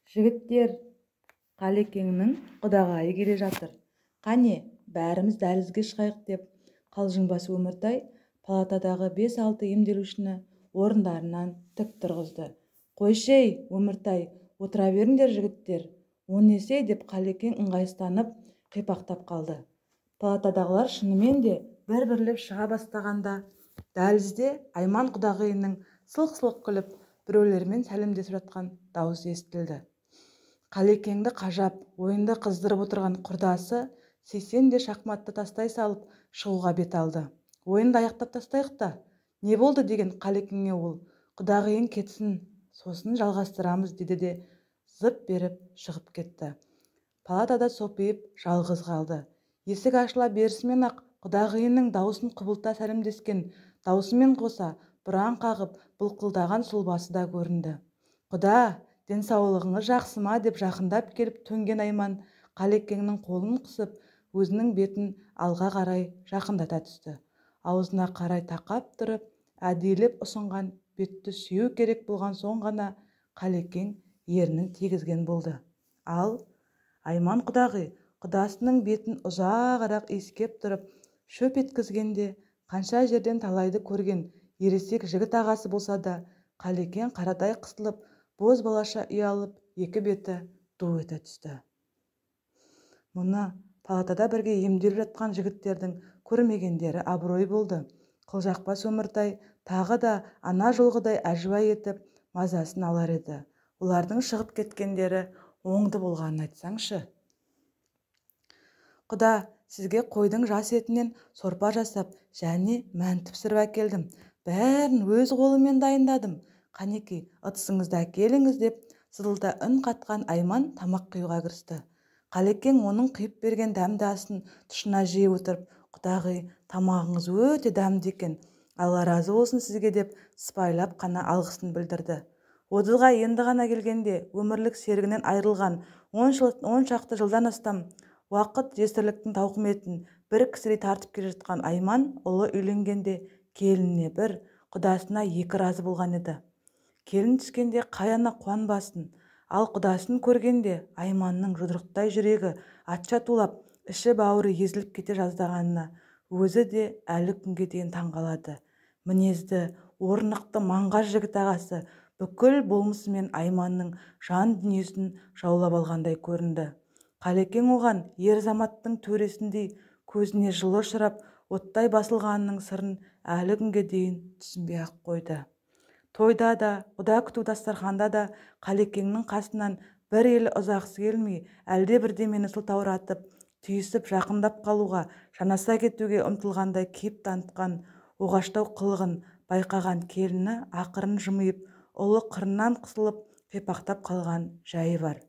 Жігіттер, Қалекеңнің құдағайы келе жатыр. Қане, бәріміз дәлізге шығайық деп, қалжыңбас Өміртай палатадағы 5-6 емделушіні орындарынан тік тұрғызды. Қойшей, Өміртай, отыра беріңдер жігіттер. O несі деп Қалекең ыңғайсызданып қипақтап қалды. Палатадағылар шынымен де бір-бірлеп шыға бастағанда, дәлізде Айман құдағайының сылқ-сылқ күліп, біреулермен сәлемдесіп жатқан дауысы естілді. Қалекеңді қажап, ойынды қыздырып отырған құрдасы сейсен де шахматты тастай салып шығуға бет алды. Ойынды аяқтап тастайық та. Не болды деген Қалекеңе ол. Құдағайың кетсін, сосын жалғастырамыз деді де зып беріп шығып кетті. Палатада сопиып жалғыз қалды. Есік ашыла берісімен-ақ құдағайының даусын құбылта сәлемдескен даусымен қоса бұраң қағып былқылдаған сұлбасы да көрінді. Құда, денсаулығыңыз жақсы ма деп жақындап келіп төнген Айман Қалекеңнің қолын қысып, өзінің бетін алға қарай жақындата түсті. Аузына қарай тақап тұрып, әдейілеп ұсынған бетті сүйеу керек болған соң ғана Қалекең ернін тигізген болды. Ал Айман құдағи құдасының бетін ұзағырақ иіскеп тұрып, шөп еткізгенде қанша жерден талайды көрген ересек жігіт ағасы болса да, Қалекең қарадай қысылып, боз балаша ұялып, екі беті ду ете түсті. Мұны палатада бірге емделіп жатқан жігіттердің көрмегендері абырой болды. Қылжақбас Өміртай тағы да ана жолғыдай әжуай етіп мазасын алар еді. Олардың шығып кеткендері оңды болғанын айтсаңшы. Құда, сізге қойдың жас етінен сорпа жасап, және мәнті пісіріп әкелдім. Бәрін өз қолыммен дайындадым. Қанеки, ыдысыңызды әкеліңіз деп сызылта үн қатқан Айман тамақ қиюға кірісті. Қалекең оның қиып берген дәмді асын тұшына жей отырып, құдағи, тамағыңыз өте дәмді екен. Алла разы болсын сізге деп сыпайылап қана алғысын білдірді. Отызға енді ғана келгенде өмірлік серігінен айырылған 10 шақты жылдан астам уақыт жесірліктің тауқыметін бір кісідей тартып келе жатқан Айман ұлы үйленгенде келініне бір, құдасына екі разы болған еді. Келін түскенде қай ана қуанбасын, ал құдасын көргенде Айманның жұдырықтай жүрегі атша тулап, іші бауыры езіліп кете жаздағанына өзі де әлі күнге дейін таңғалады. Мінезді, орнықты маңғаз жігіт ағасы бүкіл болмысымен Айманның жан дүниесін жаулап алғандай көрінді. Қалекең оған ер заматтың төресіндей көзіне жылы ұшырап, оттай басылғанының сырын әлі күнге дейін түсінбей ақ қойды. Тойда да, құда күту дастарханда да Қалекеңнің қасынан бір елі ұзағысы келмей, әлде бірдемені сылтауратып, түйісіп жақындап қалуға, жанаса кетуге ұмтылғандай кейіп танытқан оғаштау қылығын байқаған келіні ақырын жымиып, ұлы қырынан қысылып, қипақтап қалған жайы бар.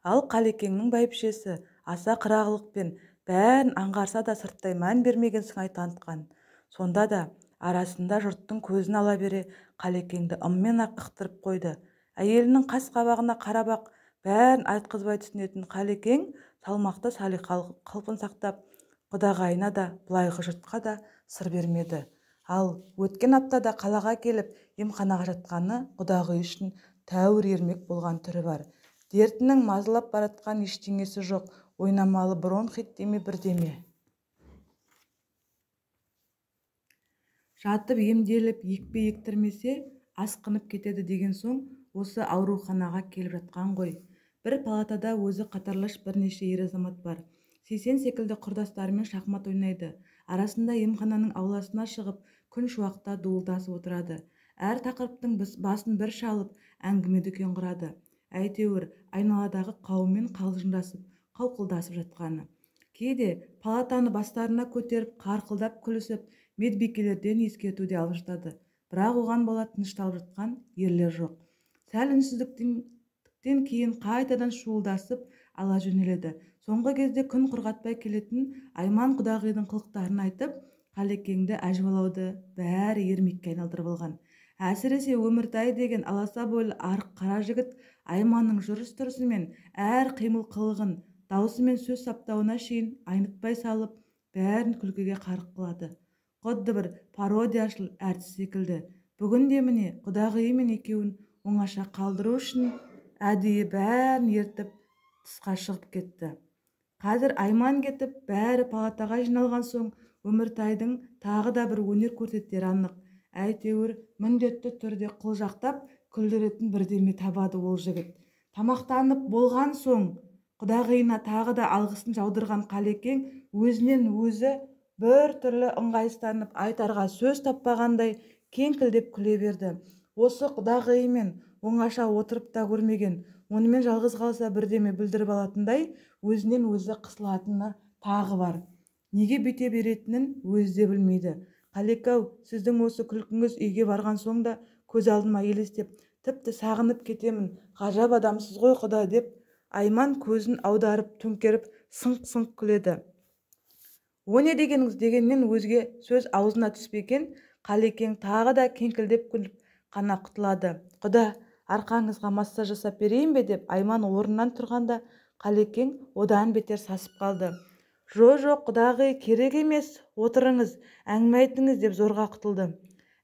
Ал Қалекеңнің бәйбішесі аса қырағылықпен бәрін аңғарса да сырттай мән бермеген сыңай танытқан. Сонда да арасында жұрттың көзін ала бере Қалекеңді ыммен ақ ықтырып қойды. Әйелінің қас қабағына қарап-ақ бәрін айтқызбай түсінетін Қалекең салмақты салиқалы қалпын сақтап, құдағайына да былайғы жұртқа да сыр бермеді. Ал өткен аптада қалаға келіп емханаға жатқаны құдағай үшін тәуір ермек болған түрі бар. Дертінің мазалап баратқан ештеңесі жоқ, ойнамалы бронхит деме бірдеме. Жатып емделіп екпе ектірмесе асқынып кетеді деген соң осы ауруханаға келіп жатқан ғой. Бір палатада өзі қатарлаш бірнеше ер азамат бар. Сейсен секілді құрдастарымен шахмат ойнайды. Арасында емхананың ауласына шығып күн шуақта дуылдасып отырады. Әр тақырыптың басын бір шалып әңгіме дүкен құрады. Әйтеуір айналадағы қауыммен қалжыңдасып, қауқылдасып жатқаны. Кейде палатаны бастарына көтеріп, қарқылдап күлісіп, медбикелерден ескертуде алып жатады. Бірақ оған бола тынышталып жатқан ерлер жоқ. Сәл үнсіздіктен кейін қайтадан шуылдасып ала жөнеледі. Соңғы кезде күн құрғатпай келетін Айман құдағайдың қылықтарын айтып, Қалекеңді әжуалауды бәрі ермекке айналдырып алған. Әсіресе Өміртай деген аласа бойлы арық қара жігіт Айманның жүріс-тұрысы мен әр қимыл қылығын, даусы мен сөз саптауына шейін айнытпай салып, бәрін күлкіге қарық қылады. Құдды бір пародияшыл әртіс секілді. Бүгін де міне құдағайы мен екеуін оңаша қалдыру үшін әдейі бәрін ертіп тысқа шығып кетті. Қазір Айман кетіп, бәрі палатаға жиналған соң Өміртайдың тағы да бір өнер көрсетері анық. Әйтеуір міндетті түрде қылжақтап күлдіретін бірдеме табады ол жігіт. Тамақтанып болған соң құдағиына тағы да алғысын жаудырған Қалекең өзінен өзі бір түрлі ыңғайсызданып айтарға сөз таппағандай кеңкілдеп күле берді. Осы құдағиымен оңаша отырып та көрмеген, онымен жалғыз қалса бірдеме білдіріп алатындай өзінен өзі қысылатыны тағы бар. Неге бүйте беретінін өзі де білмейді. Қалек-ау, сіздің осы күлкіңіз үйге барған соң да көз алдыма елестеп, тіпті сағынып кетемін. Ғажап адамсыз ғой құда, деп Айман көзін аударып төңкеріп сыңқ-сыңқ күледі. О не дегеніңіз дегеннен өзге сөз аузына түспеген Қалекең тағы да кеңкілдеп күліп қана құтылады. Құда, арқаңызға массаж жасап берейін бе, деп Айман орнынан тұрғанда Қалекең одан бетер сасып қалды. Жоқ, құдағи, керек емес, отырыңыз, әңгіме айтыңыз, деп зорға құтылды.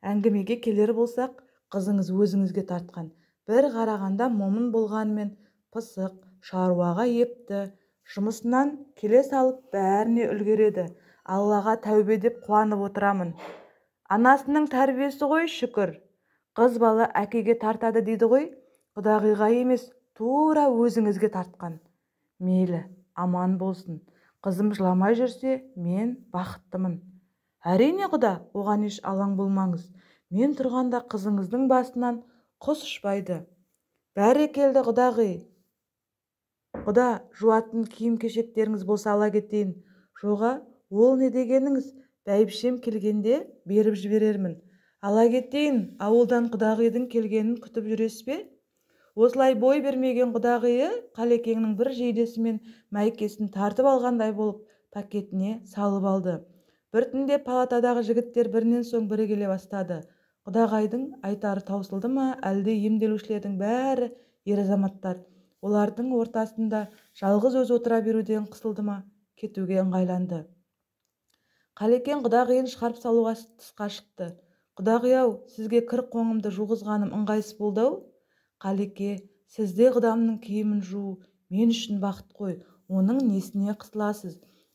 Әңгімеге келер болсақ, қызыңыз өзіңізге тартқан. Бір қарағанда момын болғанмен пысық, шаруаға епті, жұмысынан келе салып бәріне үлгереді. Аллаға тәубе деп қуанып отырамын. Анасының тәрбиесі ғой, шүкір. Қыз бала әкеге тартады дейді ғой, құдағиға емес, тура өзіңізге тартқан. Мейлі, аман болсын. Қызым жыламай жүрсе, мен бақыттымын. Әрине құда, оған еш алаң болмаңыз. Мен тұрғанда қызыңыздың басынан құс ұшпайды. Бәрекелді құдағи. Құда, жуатын киім-кешектеріңіз болса ала кетейін. Жоға, ол не дегеніңіз? Бәйбішем келгенде беріп жіберермін. Ала кетейін, ауылдан құдағидың келгенін күтіп жүресіз бе? Осылай бой бермеген құдағиы Қалекеңнің бір жейдесімен мәйкесін тартып алғандай болып пакетіне салып алды. Біртінде палатадағы жігіттер бірінен соң бірі келе бастады. Құдағайдың айтары таусылды ма, әлде емделушілердің бәрі ер азаматтар? Олардың ортасында жалғыз өз отыра беруден қысылды ма, кетуге ыңғайланды. Қалекең құдағиын шығарып салуға тысқа шықты. Құдағи-ау, сізге кір қоңымды жуғызғаным ыңғайсыз болды-ау? Қалеке, сізде құдамның киімін жуу мен үшін бақыт қой, оның несіне қысыласыз?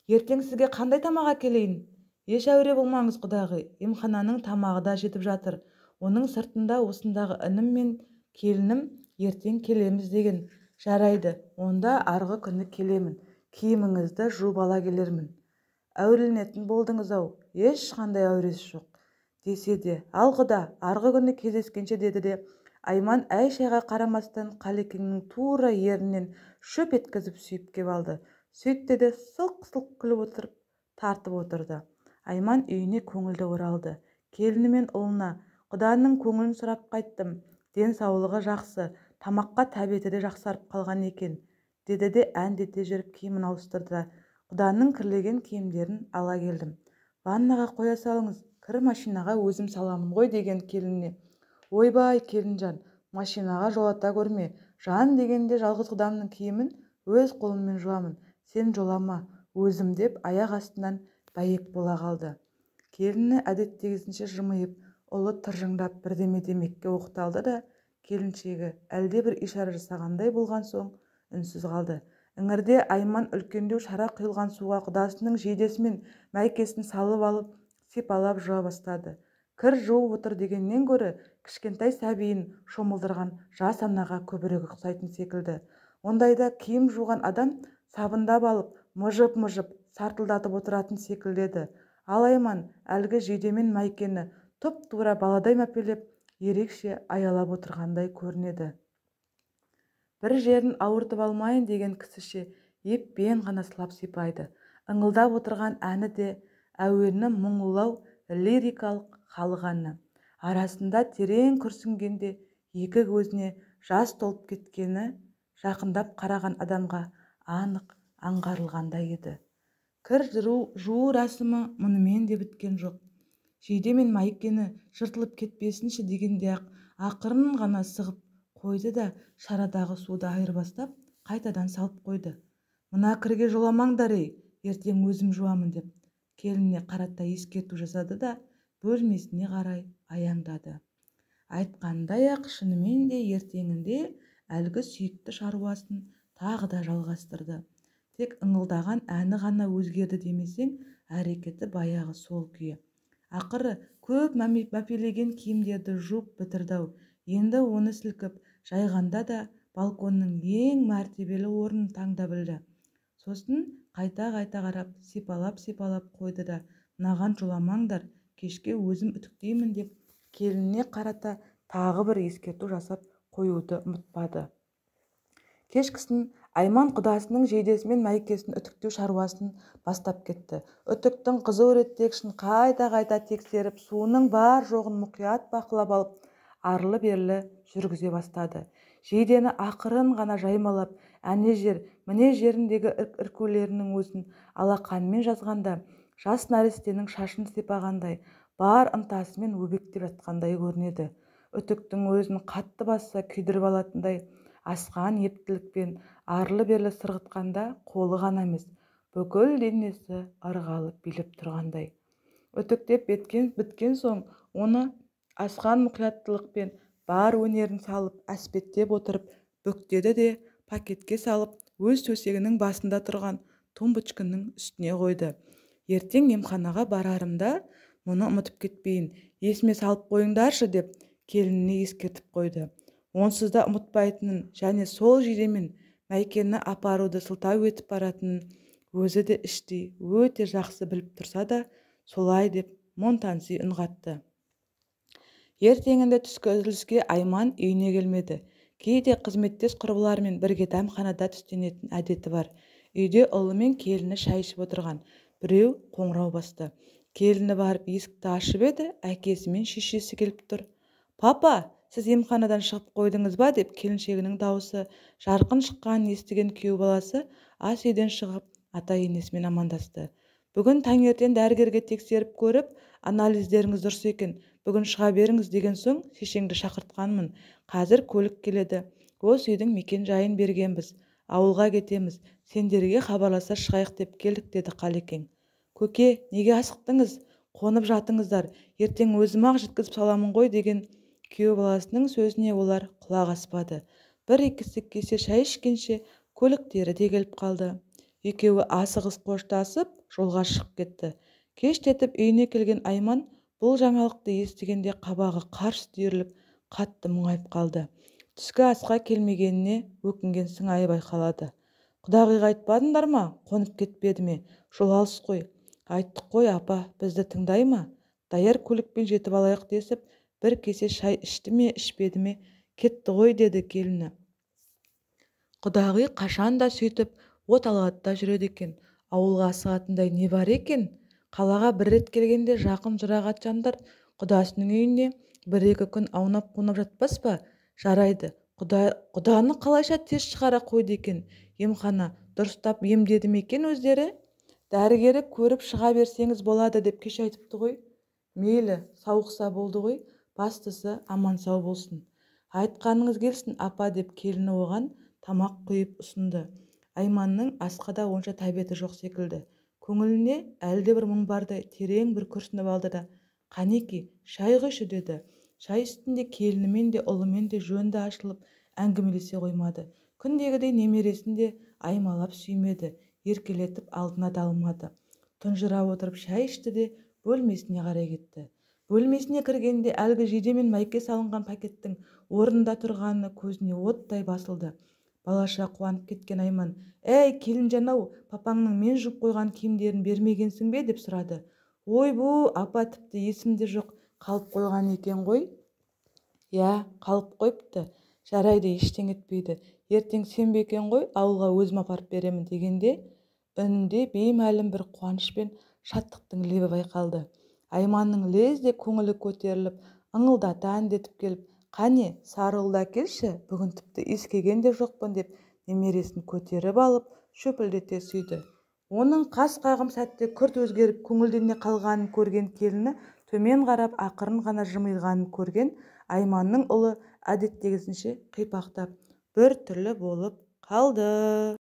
Ертең сізге қандай тамақ әкелейін? Еш әуре болмаңыз құдағи, емхананың тамағы да жетіп жатыр. Оның сыртында осындағы інім мен келінім ертең келеміз деген. Жарайды, онда арғы күні келемін, киіміңізді жуып ала келермін. Әуреленетін болдыңыз-ау, ешқандай әуресі жоқ. Десе де, ал құда, арғы күні кездескенше, деді де, Айман әй-шайға қарамастан Қалекеңнің тура ерінен шөп еткізіп сүйіп кеп алды. Сөйтті де сылқ-сылқ күліп отырып тартып отырды. Айман үйіне көңілді оралды. Келіні мен ұлына, құданың көңілін сұрап қайттым. Денсаулығы жақсы, тамаққа тәбеті де жақсарып қалған екен, деді де әндете жүріп киімін ауыстырды. Құданың кірлеген киімдерін ала келдім. Ваннаға қоя салыңыз, кір машинаға өзім саламын ғой, деген келініне. Ойбай, келінжан, машинаға жолата көрме. Жан дегенде жалғыз құдамның киімін өз қолыммен жуамын. Сен жолама, өзім, деп аяқ астынан бәйек бола қалды. Келіні әдеттегісінше жымиып, ұлы тыржыңдап бірдеме демекке оқталды да, келіншегі әлде бір ишара жасағандай болған соң үнсіз қалды. Іңірде Айман үлкендеу шара құйылған суға құдасының жейдесімен мәйкесін салып алып, сипалап жуа бастады. Кір жуып отыр дегеннен гөрі кішкентай сәбиін шомылдырған жас анаға көбірек ұқсайтын секілді. Ондайда киім жуған адам сабындап алып, мыжып-мыжып сартылдатып отыратын секілдеді. Ал Айман әлгі жейдемен мәйкені тұп-тура баладай мәпелеп, ерекше аялап отырғандай көрінеді. Бір жерін ауыртып алмайын деген кісіше еппен ғана сылап сипайды. Ыңылдап отырған әні де әуені мұңлылау лирикалық халық әні. Арасында терең күрсінгенде екі көзіне жас толып кеткені жақындап қараған адамға анық аңғарылғандай еді. Кір жуу рәсімі мұнымен де біткен жоқ. Жейде мен мәйкені жыртылып кетпесінші дегенде ақырын ғана сығып қойды да шарадағы суды айырбастап қайтадан салып қойды. Мына кірге жоламаңдар ей, ертең өзім жуамын, деп келініне қарата ескерту жасады да бөлмесіне қарай аяңдады. Айтқандай-ақ шынымен де ертеңінде әлгі сүйікті шаруасын тағы да жалғастырды. Тек ыңылдаған әні ғана өзгерді демесең, әрекеті баяғы сол күйі. Ақыры көп мәпелеген киімдерді жуып бітірді-ау. Енді оны сілкіп жайғанда да балконның ең мәртебелі орнын таңдап білді. Сосын қайта-қайта қарап, сипалап қойды да, мынаған жоламаңдар, кешке өзім үтіктеймін деп келініне қарата тағы бір ескерту жасап қоюды ұмытпады. Кешкісін Айман құдасының жейдесімен Майкесін үтіктеу шаруасын бастап кетті. Үтіктің қызу реттегішін қайта-қайта тексеріп, суының бар жоғын мұқият бақылап алып, арлы-берлі жүргізе бастады. Жейдені ақырын ғана жаймалап, әне жер, міне жеріндегі іркулерінің өзін алақанмен жазғанда, жас нәрестенің шашын сипағандай, бар ынтасымен өбектеп жатқандай көрінеді. Үтіктің өзін қатты басса күйдіріп алатындай, асқан ептілікпен арлы-берлі сырғытқанда қолы ғана емес, бүкіл денесі ырғалып билеп тұрғандай. Үтіктеп біткен соң, оны асқан мұқияттылықпен бар өнерін салып, әспеттеп отырып, бүктеді де пакетке салып, өз төсегінің басында тұрған тумбочканың үстіне қойды. Ертең емханаға барарымда мұны ұмытып кетпейін, есіме салып қойыңдаршы деп келініне ескертіп қойды. Онсыз да ұмытпайтынын және сол жейдемен Майкені апаруды сылтау етіп баратынын өзі де іштей өте жақсы біліп тұрса да, солай деп монтанси үн қатты. Ертеңінде түскі үзіліске Айман үйіне келмеді. Кейде қызметтес құрбыларымен бірге дәмханада түстенетін әдеті бар. Үйде ұлы мен келіні шай ішіп отырған. Біреу қоңырау басты. Келіні барып есікті ашып еді, әкесі мен шешесі келіп тұр. «Папа, сіз емханадан шығып қойдыңыз ба?» деп келіншегінің дауысы жарқын шыққанын естіген күйеу баласы ас үйден шығып ата-енесімен амандасты. «Бүгін таңертең дәрігерге тексеріп көріп, анализдеріңіз дұрыс екен. Бүгін шыға беріңіз деген соң шешеңді шақыртқанмын. Қазір көлік келеді. Осы үйдің мекен жайын бергенбіз. Ауылға кетеміз. Сендерге хабарласа шығайық деп келдік» деді Қалекең. «Көке, неге асықтыңыз? Қонып жатыңыздар. Ертең өзім-ақ жеткізіп саламын ғой» деген күйеу баласының сөзіне олар құлақ аспады. Бір-екі кесе шай ішкенше көліктері де келіп қалды. Екеуі асығыс қоштасып жолға шығып кетті. Кештетіп үйіне келген Айман бұл жаңалықты естігенде қабағы қарс түйіріліп, қатты мұңайып қалды. Түскі асқа келмегеніне өкінген сыңайы байқалады. «Құдағиға айтпадыңдар ма? Қонып кетпеді ме? Жол алыс қой». «Айттық қой, апа, бізді тыңдай ма? Даяр көлікпен жетіп алайық десіп, бір кесе шай ішті ме, ішпеді ме, кетті ғой» деді келіні. «Құдағи қашан да сөйтіп от алғатта жүреді екен. Ауылға асығатындай не бар екен? Қалаға бір рет келгенде жақын жұрағат жандар құдасының үйіне бір-екі күн аунап-қунап жатпас па? Жарайды, құданы қалайша тез шығара қойды екен? Емхана дұрыстап емдеді ме екен өздері? Дәрігері көріп шыға берсеңіз болады деп кеш айтыпты ғой. Мейлі, сауықса болды ғой, бастысы аман сау болсын». «Айтқаныңыз келсін, апа» деп келіні оған тамақ құйып ұсынды. Айманның асқа да онша тәбеті жоқ секілді. Көңіліне әлде бір мұң бардай терең бір күрсініп алды да, «Қанеки, шай құйшы» деді. Шай үстінде келінімен де ұлымен де жөнді ашылып әңгімелесе қоймады. Күндегідей немересін де аймалап сүймеді, еркелетіп алдына да алмады. Тұнжыра отырып шай ішті де бөлмесіне қарай кетті. Бөлмесіне кіргенде әлгі жейде мен Майке салынған пакеттің орнында тұрғаны көзіне оттай басылды. Балаша қуанып кеткен Айман: «Әй, келінжан-ау, папаңның мен жуып қойған киімдерін бермегенсің бе?» деп сұрады. «Ойбу, апа, тіпті есімде жоқ, қалып қойған екен ғой». «Я, қалып қойыпты. Жарайды, ештеңе етпейді. Ертең сенбе екен ғой, ауылға өзім апарып беремін» дегенде үнінде беймәлім бір қуаныш пен шаттықтың лебі байқалды. Айманның лезде көңілі көтеріліп, ыңылдата әндетіп келіп, «Қане, Сарыұлды әкелші, бүгін тіпті иіскеген де жоқпын» деп немересін көтеріп алып, шөпілдете сүйді. Оның қас қағым сәтте күрт өзгеріп көңілдене қалғанын көрген келіні төмен қарап ақырын ғана жымиғанын көрген Айманның ұлы әдеттегісінше қипақтап бір түрлі болып қалды.